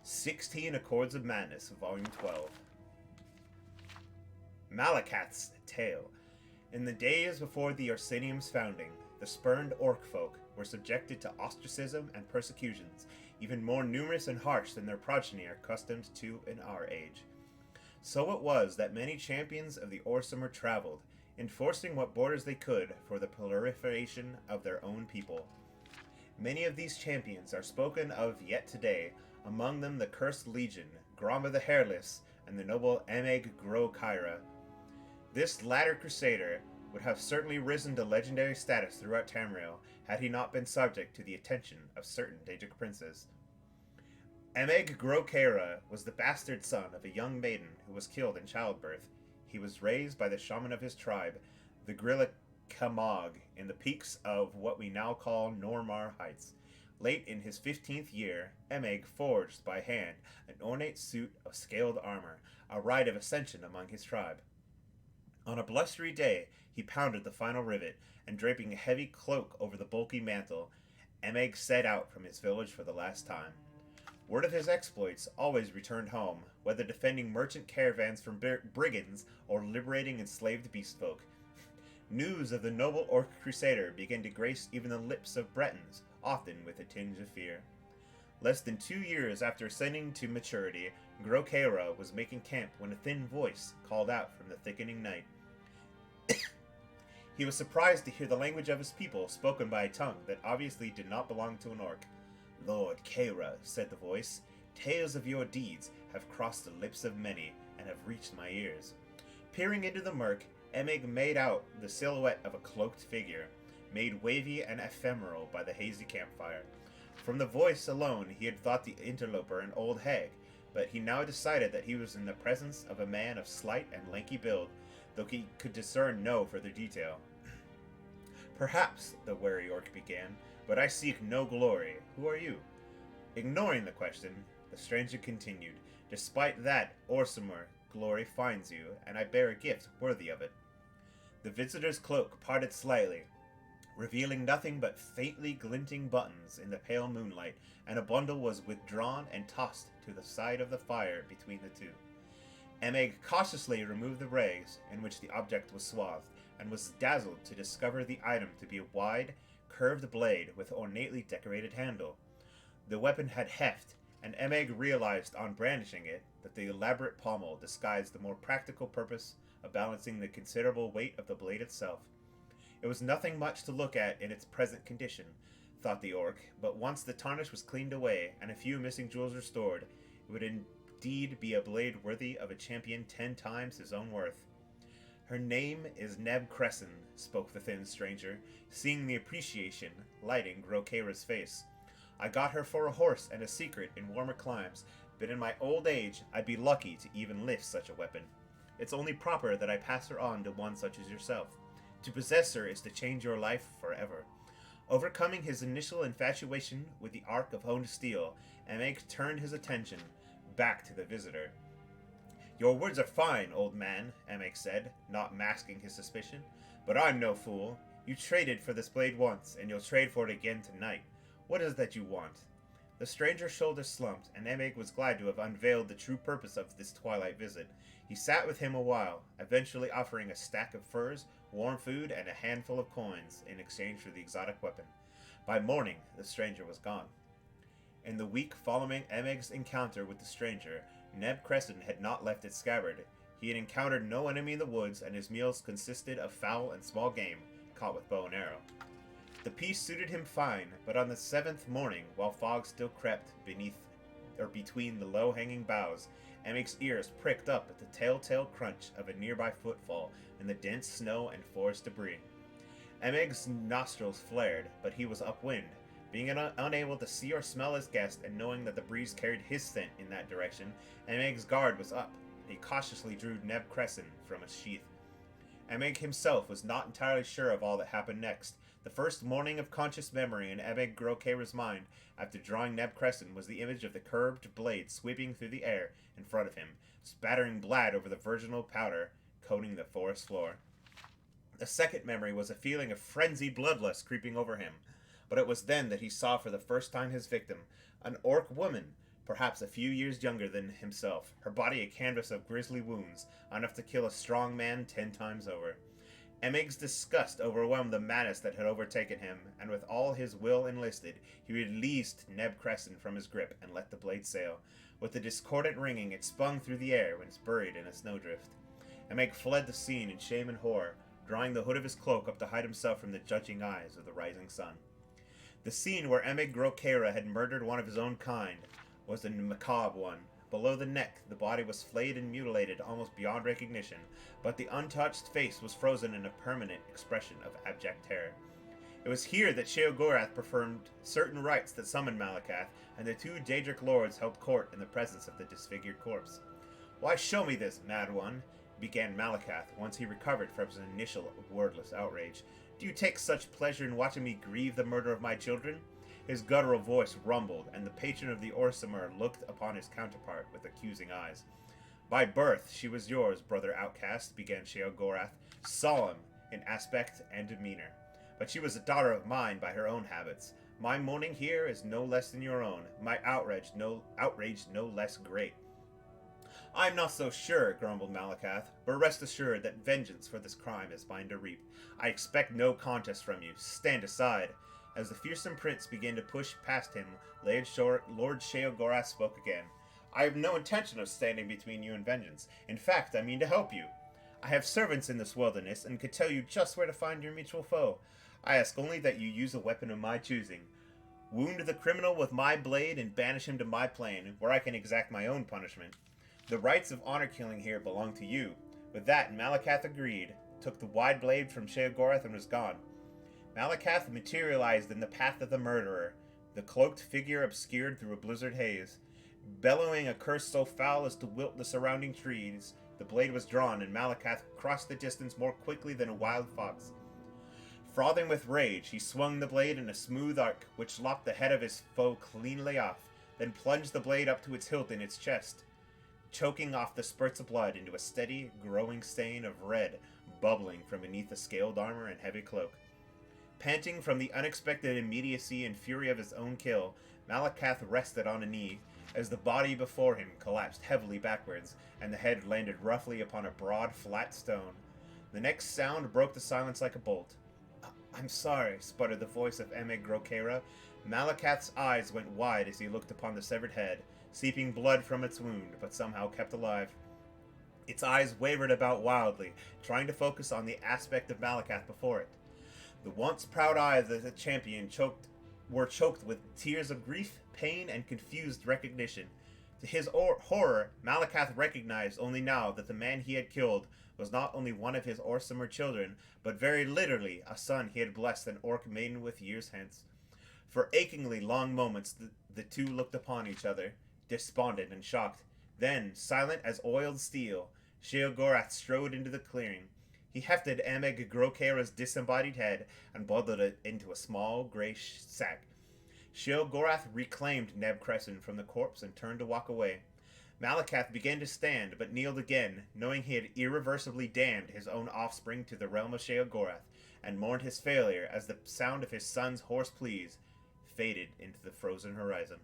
16 Accords of Madness, Volume 12. Malakath's Tale. In the days before the Orsinium's founding, the spurned orc folk were subjected to ostracism and persecutions, even more numerous and harsh than their progeny are accustomed to in our age. So it was that many champions of the Orsimer traveled, enforcing what borders they could for the proliferation of their own people. Many of these champions are spoken of yet today, among them the Cursed Legion, Gromba the Hairless, and the noble Emeg Gro Kyra. This latter crusader would have certainly risen to legendary status throughout Tamriel had he not been subject to the attention of certain Daedric princes. Emeg Gro Kyra was the bastard son of a young maiden who was killed in childbirth. He was raised by the shaman of his tribe, the Grilla Kamog, in the peaks of what we now call Normar Heights. Late in his 15th year, Emeg forged by hand an ornate suit of scaled armor, a rite of ascension among his tribe. On a blustery day, he pounded the final rivet, and draping a heavy cloak over the bulky mantle, Emeg set out from his village for the last time. Word of his exploits always returned home, whether defending merchant caravans from brigands or liberating enslaved beastfolk. News of the noble orc crusader began to grace even the lips of Bretons, often with a tinge of fear. Less than 2 years after ascending to maturity, Gro Kyra was making camp when a thin voice called out from the thickening night. He was surprised to hear the language of his people spoken by a tongue that obviously did not belong to an orc. "Lord Kyra," said the voice, "tales of your deeds have crossed the lips of many and have reached my ears." Peering into the murk, Emeg made out the silhouette of a cloaked figure, made wavy and ephemeral by the hazy campfire. From the voice alone he had thought the interloper an old hag, but he now decided that he was in the presence of a man of slight and lanky build, though he could discern no further detail. "Perhaps," the wary orc began, "but I seek no glory. Who are you?" Ignoring the question, the stranger continued, "Despite that, Orsimer, glory finds you, and I bear a gift worthy of it." The visitor's cloak parted slightly, revealing nothing but faintly glinting buttons in the pale moonlight, and a bundle was withdrawn and tossed to the side of the fire between the two. Emeg cautiously removed the rags in which the object was swathed, and was dazzled to discover the item to be a wide, curved blade with ornately decorated handle. The weapon had heft, and Emeg realized on brandishing it that the elaborate pommel disguised the more practical purpose of balancing the considerable weight of the blade itself. It was nothing much to look at in its present condition, thought the orc, but once the tarnish was cleaned away and a few missing jewels restored, it would indeed be a blade worthy of a champion 10 times his own worth. "Her name is Neb Crescent," spoke the thin stranger, seeing the appreciation lighting Gro Kyra's face. "I got her for a horse and a secret in warmer climes, but in my old age I'd be lucky to even lift such a weapon. It's only proper that I pass her on to one such as yourself. To possess her is to change your life forever." Overcoming his initial infatuation with the arc of honed steel, Emeg turned his attention back to the visitor. "Your words are fine, old man," Emeg said, not masking his suspicion, "but I'm no fool. You traded for this blade once, and you'll trade for it again tonight. What is it that you want?" The stranger's shoulders slumped, and Emeg was glad to have unveiled the true purpose of this twilight visit. He sat with him a while, eventually offering a stack of furs, warm food, and a handful of coins in exchange for the exotic weapon. By morning, the stranger was gone. In the week following Emeg's encounter with the stranger, Neb Crescent had not left its scabbard. He had encountered no enemy in the woods, and his meals consisted of fowl and small game, caught with bow and arrow. The peace suited him fine, but on the 7th morning, while fog still crept between the low-hanging boughs, Emeg's ears pricked up at the telltale crunch of a nearby footfall in the dense snow and forest debris. Emeg's nostrils flared, but he was upwind. Being unable to see or smell his guest, and knowing that the breeze carried his scent in that direction, Emeg's guard was up. He cautiously drew Neb Crescent from a sheath. Emeg himself was not entirely sure of all that happened next. The first morning of conscious memory in Emeg Gro Kyra's mind, after drawing Neb Crescent, was the image of the curved blade sweeping through the air in front of him, spattering blood over the virginal powder coating the forest floor. The second memory was a feeling of frenzied bloodlust creeping over him, but it was then that he saw for the first time his victim, an orc woman, perhaps a few years younger than himself, her body a canvas of grisly wounds, enough to kill a strong man 10 times over. Emig's disgust overwhelmed the madness that had overtaken him, and with all his will enlisted, he released Neb Crescent from his grip and let the blade sail. With a discordant ringing, it spun through the air when it's buried in a snowdrift. Emig fled the scene in shame and horror, drawing the hood of his cloak up to hide himself from the judging eyes of the rising sun. The scene where Emig Grokera had murdered one of his own kind was a macabre one. Below the neck, the body was flayed and mutilated almost beyond recognition, but the untouched face was frozen in a permanent expression of abject terror. It was here that Sheogorath performed certain rites that summoned Malakath, and the two Daedric lords held court in the presence of the disfigured corpse. "Why show me this, mad one?" began Malakath, once he recovered from his initial wordless outrage. "Do you take such pleasure in watching me grieve the murder of my children?" His guttural voice rumbled, and the patron of the Orsimer looked upon his counterpart with accusing eyes. "By birth she was yours, brother outcast," began Sheogorath, solemn in aspect and demeanor. "But she was a daughter of mine by her own habits. My mourning here is no less than your own, my outrage no less great." "I am not so sure," grumbled Malakath, "but rest assured that vengeance for this crime is mine to reap. I expect no contest from you. Stand aside." As the fearsome prince began to push past him, Lord Sheogorath spoke again. "I have no intention of standing between you and vengeance. In fact, I mean to help you. I have servants in this wilderness, and could tell you just where to find your mutual foe. I ask only that you use a weapon of my choosing. Wound the criminal with my blade and banish him to my plane, where I can exact my own punishment. The rights of honor killing here belong to you." With that, Malakath agreed, took the wide blade from Sheogorath, and was gone. Malakath materialized in the path of the murderer, the cloaked figure obscured through a blizzard haze. Bellowing a curse so foul as to wilt the surrounding trees, the blade was drawn, and Malakath crossed the distance more quickly than a wild fox. Frothing with rage, he swung the blade in a smooth arc, which lopped the head of his foe cleanly off, then plunged the blade up to its hilt in its chest, choking off the spurts of blood into a steady, growing stain of red bubbling from beneath the scaled armor and heavy cloak. Panting from the unexpected immediacy and fury of his own kill, Malakath rested on a knee as the body before him collapsed heavily backwards, and the head landed roughly upon a broad, flat stone. The next sound broke the silence like a bolt. "I'm sorry," sputtered the voice of Emig Grokera. Malakath's eyes went wide as he looked upon the severed head, seeping blood from its wound, but somehow kept alive. Its eyes wavered about wildly, trying to focus on the aspect of Malakath before it. The once proud eyes of the champion were choked with tears of grief, pain, and confused recognition. To his horror, Malakath recognized only now that the man he had killed was not only one of his Orsimer children, but very literally a son he had blessed an orc maiden with years hence. For achingly long moments the two looked upon each other, despondent and shocked. Then, silent as oiled steel, Sheogorath strode into the clearing. He hefted Emig Grokera's disembodied head and bundled it into a small grey sack. Sheogorath reclaimed Neb Crescent from the corpse and turned to walk away. Malakath began to stand, but kneeled again, knowing he had irreversibly damned his own offspring to the realm of Sheogorath, and mourned his failure as the sound of his son's hoarse pleas faded into the frozen horizon.